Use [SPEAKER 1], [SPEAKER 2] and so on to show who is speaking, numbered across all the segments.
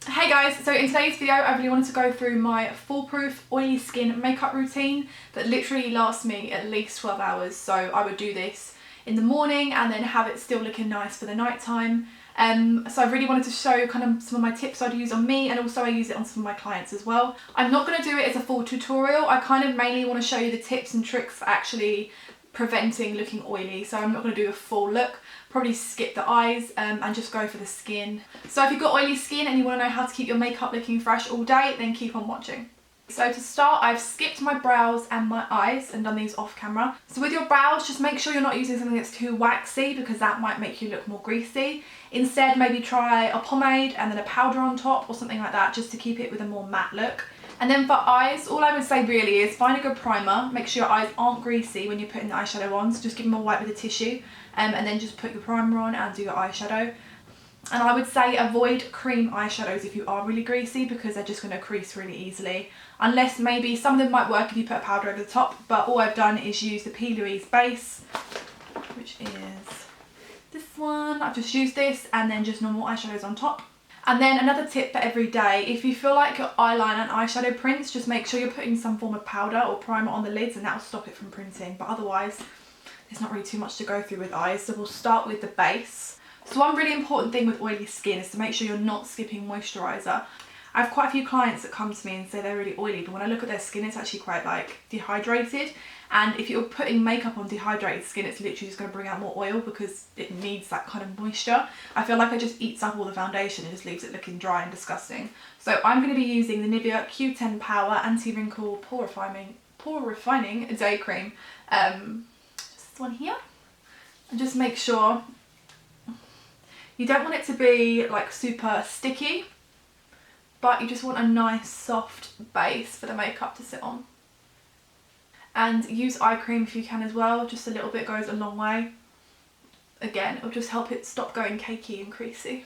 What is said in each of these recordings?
[SPEAKER 1] Hey guys, so in today's video I really wanted to go through my foolproof oily skin makeup routine that literally lasts me at least 12 hours. So I would do this in the morning and then have it still looking nice for the night time. So I really wanted to show kind of some of my tips I'd use on me, and also I use it on some of my clients as well. I'm not going to do it as a full tutorial. I kind of mainly want to show you the tips and tricks for actually preventing looking oily, so I'm not going to do a full look. Probably skip the eyes and just go for the skin. So if you've got oily skin and you want to know how to keep your makeup looking fresh all day, then keep on watching. So to start, I've skipped my brows and my eyes and done these off camera. So with your brows, just make sure you're not using something that's too waxy, because that might make you look more greasy. Instead, maybe try a pomade and then a powder on top or something like that, just to keep it with a more matte look. And then for eyes, all I would say really is find a good primer. Make sure your eyes aren't greasy when you're putting the eyeshadow on, so just give them a wipe with a tissue and then just put your primer on and do your eyeshadow. And I would say avoid cream eyeshadows if you are really greasy, because they're just going to crease really easily. Unless maybe some of them might work if you put a powder over the top, but all I've done is use the P. Louise base, which is this one. I've just used this and then just normal eyeshadows on top. And then another tip for every day, if you feel like your eyeliner and eyeshadow prints, just make sure you're putting some form of powder or primer on the lids, and that will stop it from printing. But otherwise, there's not really too much to go through with eyes, so we'll start with the base. So one really important thing with oily skin is to make sure you're not skipping moisturiser. I have quite a few clients that come to me and say they're really oily, but when I look at their skin, it's actually quite like dehydrated. And if you're putting makeup on dehydrated skin, it's literally just going to bring out more oil because it needs that kind of moisture. I feel like it just eats up all the foundation and just leaves it looking dry and disgusting. So I'm going to be using the Nivea Q10 Power Anti-Wrinkle Pore Refining Day Cream. Just this one here. And just make sure you don't want it to be like super sticky, but you just want a nice soft base for the makeup to sit on. And use eye cream if you can as well, just a little bit goes a long way. Again, it'll just help it stop going cakey and creasy.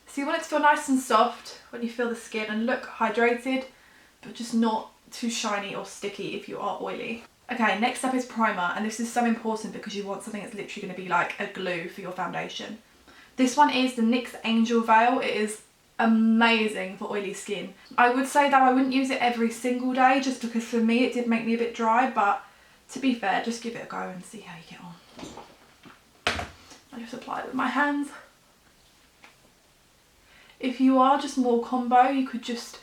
[SPEAKER 1] So you want it to feel nice and soft when you feel the skin and look hydrated, but just not too shiny or sticky if you are oily. Okay, next up is primer, and this is so important because you want something that's literally going to be like a glue for your foundation. This one is the NYX Angel Veil. It is amazing for oily skin. I would say that I wouldn't use it every single day, just because for me it did make me a bit dry, but to be fair, just give it a go and see how you get on. I just apply it with my hands. If you are just more combo, you could just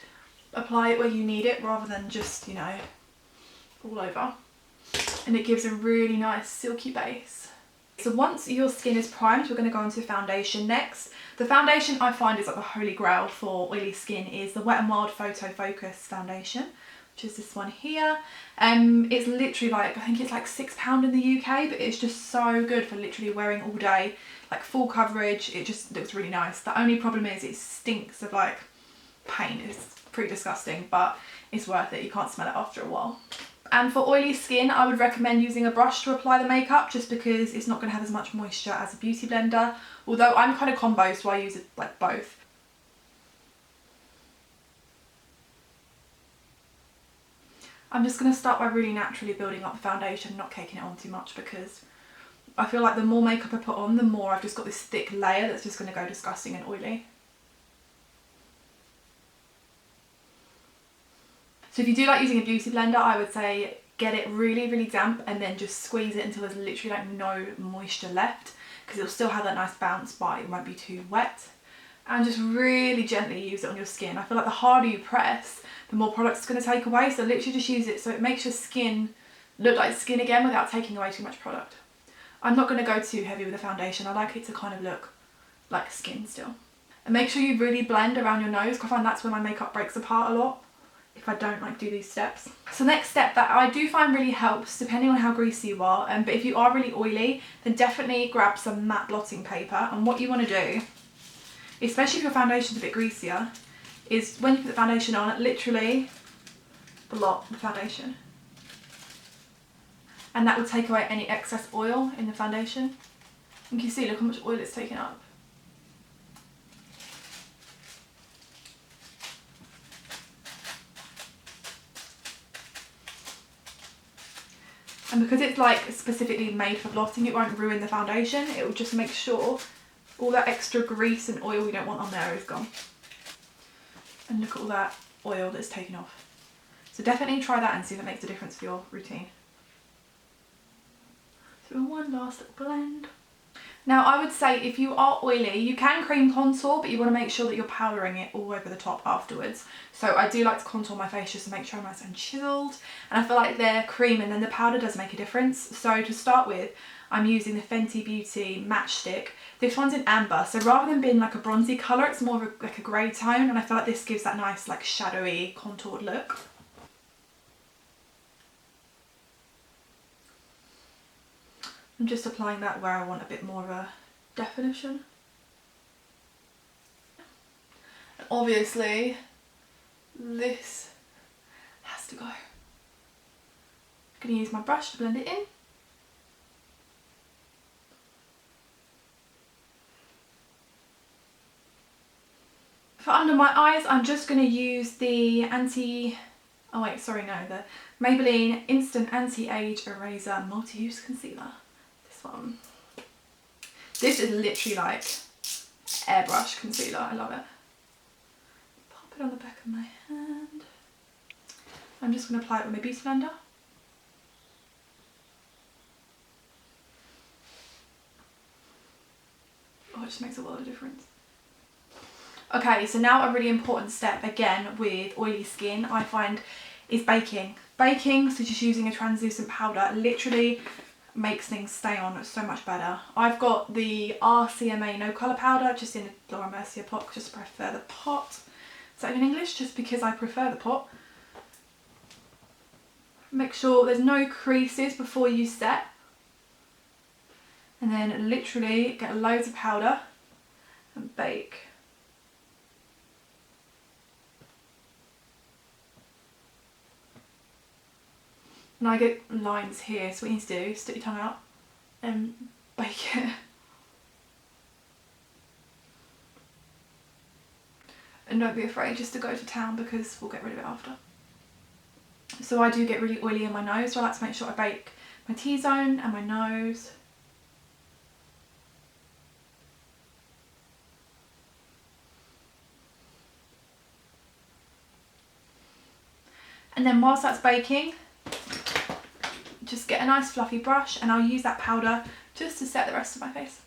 [SPEAKER 1] apply it where you need it rather than just, you know, all over. And it gives a really nice silky base. So once your skin is primed, we're going to go into foundation next. The foundation I find is like the holy grail for oily skin is the Wet n Wild Photo Focus foundation, which is this one here. It's literally like, I think it's like £6 in the UK, but it's just so good for literally wearing all day, like full coverage. It just looks really nice. The only problem is it stinks of like paint. It's pretty disgusting, but it's worth it. You can't smell it after a while. And for oily skin, I would recommend using a brush to apply the makeup, just because it's not going to have as much moisture as a beauty blender. Although I'm kind of combo, so I use it like both. I'm just going to start by really naturally building up the foundation, not caking it on too much, because I feel like the more makeup I put on, the more I've just got this thick layer that's just going to go disgusting and oily. So if you do like using a beauty blender, I would say get it really, really damp and then just squeeze it until there's literally like no moisture left, because it'll still have that nice bounce, but it won't be too wet. And just really gently use it on your skin. I feel like the harder you press, the more product it's going to take away. So literally just use it so it makes your skin look like skin again without taking away too much product. I'm not going to go too heavy with the foundation. I like it to kind of look like skin still. And make sure you really blend around your nose, because I find that's where my makeup breaks apart a lot if I don't like do these steps. So next step that I do find really helps, depending on how greasy you are, but if you are really oily, then definitely grab some matte blotting paper. And what you want to do, especially if your foundation's a bit greasier, is when you put the foundation on, literally blot the foundation. And that will take away any excess oil in the foundation. You can see, look how much oil it's taken up. And because it's like specifically made for blotting, it won't ruin the foundation. It will just make sure All that extra grease and oil we don't want on there is gone. And look at all that oil that's taken off. So definitely try that and see if it makes a difference for your routine. So one last little blend. Now I would say if you are oily, you can cream contour, but you want to make sure that you're powdering it all over the top afterwards. So I do like to contour my face just to make sure I'm nice and chiseled. And I feel like they're cream and then the powder does make a difference. So to start with, I'm using the Fenty Beauty Matchstick. This one's in amber, so rather than being like a bronzy colour, it's more of like a grey tone, and I feel like this gives that nice like shadowy contoured look. I'm just applying that where I want a bit more of a definition. And obviously, this has to go. I'm going to use my brush to blend it in. For under my eyes, I'm just going to use the the Maybelline Instant Anti-Age Eraser Multi-Use Concealer. This one. This is literally like airbrush concealer. I love it. Pop it on the back of my hand. I'm just going to apply it with my Beauty Blender. Oh, it just makes a world of difference. Okay, so now a really important step again with oily skin I find is baking. Baking, so just using a translucent powder, literally makes things stay on so much better. I've got the RCMA No Colour Powder just in the Laura Mercier pot, just prefer the pot. Is that in English? Just because I prefer the pot. Make sure there's no creases before you set. And then literally get loads of powder and bake. And I get lines here, so what you need to do is stick your tongue out and bake it. And don't be afraid just to go to town because we'll get rid of it after. So I do get really oily in my nose, so I like to make sure I bake my T-zone and my nose. And then whilst that's baking, just get a nice fluffy brush and I'll use that powder just to set the rest of my face.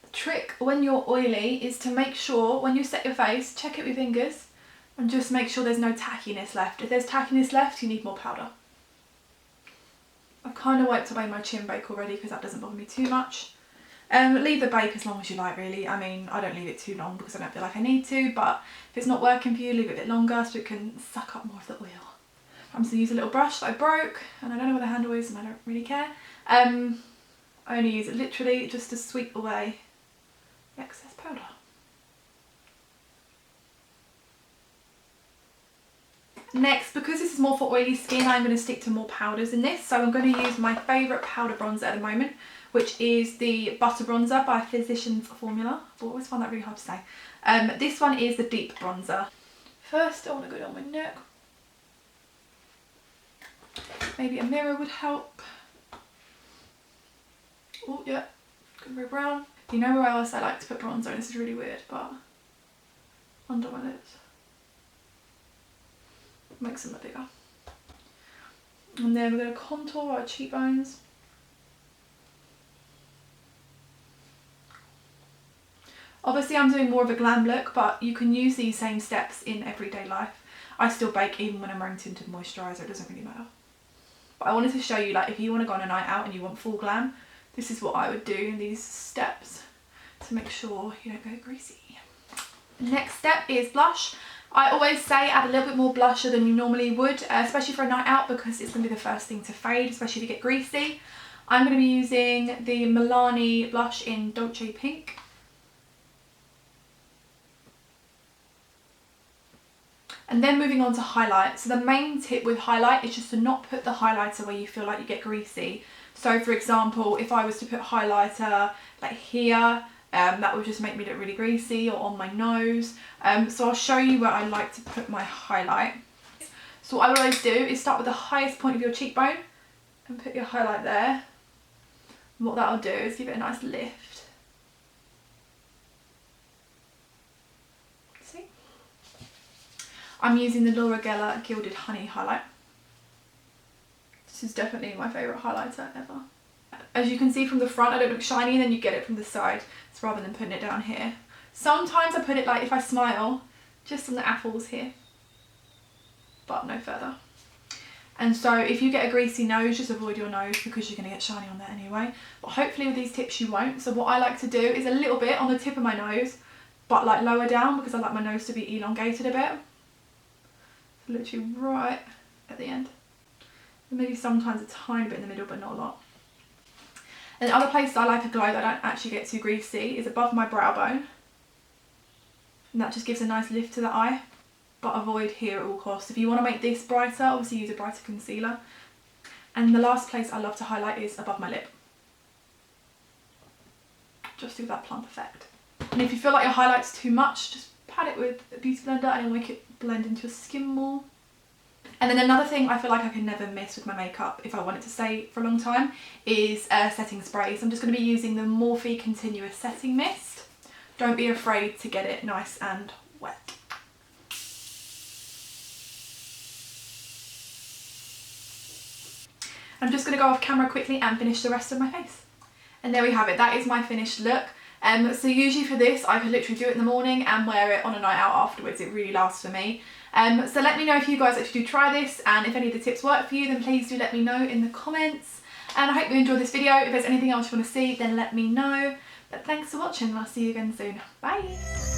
[SPEAKER 1] The trick when you're oily is to make sure when you set your face, check it with your fingers and just make sure there's no tackiness left. If there's tackiness left, you need more powder. I've kind of wiped away my chin bake already because that doesn't bother me too much. Leave the bake as long as you like really. I mean, I don't leave it too long because I don't feel like I need to, but if it's not working for you, leave it a bit longer so it can suck up more of the oil. I'm just going to use a little brush that I broke and I don't know where the handle is and I don't really care. I only use it literally just to sweep away the excess powder. Next, because this is more for oily skin, I'm going to stick to more powders in this. So I'm going to use my favourite powder bronzer at the moment, which is the Butter Bronzer by Physicians Formula. I always find that really hard to say. This one is the Deep Bronzer. First, I want to go down my neck. Maybe a mirror would help. Oh, yeah, go very brown. You know where else I like to put bronzer, and this is really weird, but under my lips. Makes them look bigger. And then we're going to contour our cheekbones. Obviously I'm doing more of a glam look, but you can use these same steps in everyday life. I still bake even when I'm wearing tinted moisturiser, it doesn't really matter. But I wanted to show you, like, if you want to go on a night out and you want full glam, this is what I would do in these steps to make sure you don't go greasy. Next step is blush. I always say add a little bit more blusher than you normally would, especially for a night out, because it's going to be the first thing to fade, especially if you get greasy. I'm going to be using the Milani blush in Dolce Pink. And then moving on to highlight. So the main tip with highlight is just to not put the highlighter where you feel like you get greasy. So for example, if I was to put highlighter like here, that would just make me look really greasy, or on my nose. So I'll show you where I like to put my highlight. So what I would always do is start with the highest point of your cheekbone and put your highlight there. And what that'll do is give it a nice lift. See? I'm using the Laura Geller Gilded Honey highlight. This is definitely my favourite highlighter ever. As you can see from the front, I don't look shiny, and then you get it from the side. So rather than putting it down here. Sometimes I put it, like if I smile, just on the apples here. But no further. And so if you get a greasy nose, just avoid your nose because you're going to get shiny on there anyway. But hopefully with these tips you won't. So what I like to do is a little bit on the tip of my nose, but like lower down because I like my nose to be elongated a bit. So literally right at the end. And maybe sometimes a tiny bit in the middle, but not a lot. And the other place I like a glow that I don't actually get too greasy is above my brow bone. And that just gives a nice lift to the eye. But avoid here at all costs. If you want to make this brighter, obviously use a brighter concealer. And the last place I love to highlight is above my lip. Just do that plump effect. And if you feel like your highlight's too much, just pat it with a beauty blender and it'll make it blend into your skin more. And then another thing I feel like I can never miss with my makeup, if I want it to stay for a long time, is setting sprays. I'm just going to be using the Morphe Continuous Setting Mist. Don't be afraid to get it nice and wet. I'm just going to go off camera quickly and finish the rest of my face. And there we have it, that is my finished look. So usually for this I could literally do it in the morning and wear it on a night out afterwards. It really lasts for me. So let me know if you guys actually do try this, and if any of the tips work for you, then please do let me know in the comments. And I hope you enjoyed this video. If there's anything else you want to see, then let me know. But thanks for watching and I'll see you again soon. Bye!